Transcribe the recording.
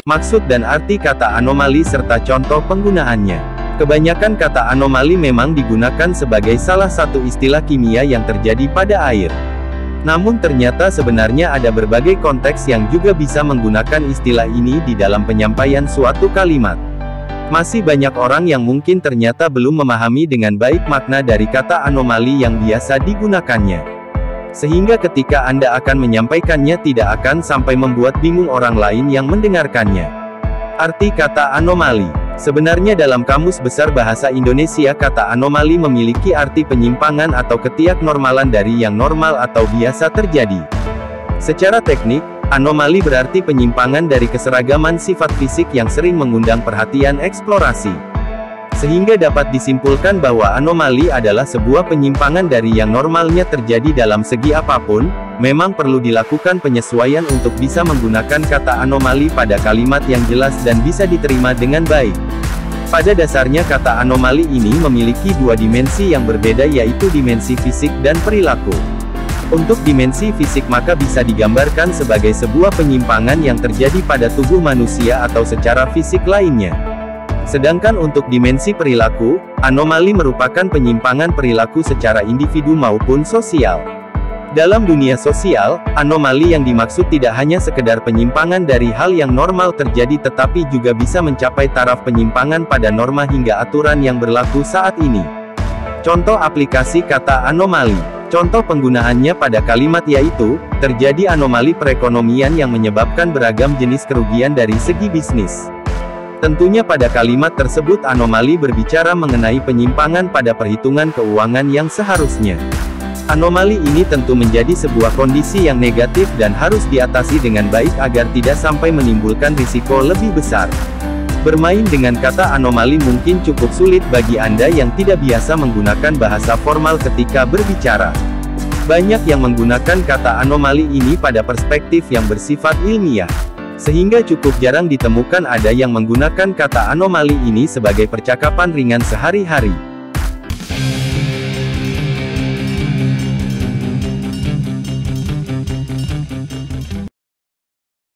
Maksud dan arti kata anomali serta contoh penggunaannya. Kebanyakan kata anomali memang digunakan sebagai salah satu istilah kimia yang terjadi pada air. Namun ternyata sebenarnya ada berbagai konteks yang juga bisa menggunakan istilah ini di dalam penyampaian suatu kalimat. Masih banyak orang yang mungkin ternyata belum memahami dengan baik makna dari kata anomali yang biasa digunakannya. Sehingga ketika Anda akan menyampaikannya tidak akan sampai membuat bingung orang lain yang mendengarkannya. Arti kata anomali. Sebenarnya dalam Kamus Besar Bahasa Indonesia kata anomali memiliki arti penyimpangan atau ketiaknormalan dari yang normal atau biasa terjadi. Secara teknik, anomali berarti penyimpangan dari keseragaman sifat fisik yang sering mengundang perhatian eksplorasi. Sehingga dapat disimpulkan bahwa anomali adalah sebuah penyimpangan dari yang normalnya terjadi dalam segi apapun. Memang perlu dilakukan penyesuaian untuk bisa menggunakan kata anomali pada kalimat yang jelas dan bisa diterima dengan baik. Pada dasarnya kata anomali ini memiliki dua dimensi yang berbeda, yaitu dimensi fisik dan perilaku. Untuk dimensi fisik maka bisa digambarkan sebagai sebuah penyimpangan yang terjadi pada tubuh manusia atau secara fisik lainnya. Sedangkan untuk dimensi perilaku, anomali merupakan penyimpangan perilaku secara individu maupun sosial. Dalam dunia sosial, anomali yang dimaksud tidak hanya sekedar penyimpangan dari hal yang normal terjadi tetapi juga bisa mencapai taraf penyimpangan pada norma hingga aturan yang berlaku saat ini. Contoh aplikasi kata anomali. Contoh penggunaannya pada kalimat yaitu, terjadi anomali perekonomian yang menyebabkan beragam jenis kerugian dari segi bisnis. Tentunya pada kalimat tersebut anomali berbicara mengenai penyimpangan pada perhitungan keuangan yang seharusnya. Anomali ini tentu menjadi sebuah kondisi yang negatif dan harus diatasi dengan baik agar tidak sampai menimbulkan risiko lebih besar. Bermain dengan kata anomali mungkin cukup sulit bagi Anda yang tidak biasa menggunakan bahasa formal ketika berbicara. Banyak yang menggunakan kata anomali ini pada perspektif yang bersifat ilmiah. Sehingga cukup jarang ditemukan ada yang menggunakan kata anomali ini sebagai percakapan ringan sehari-hari.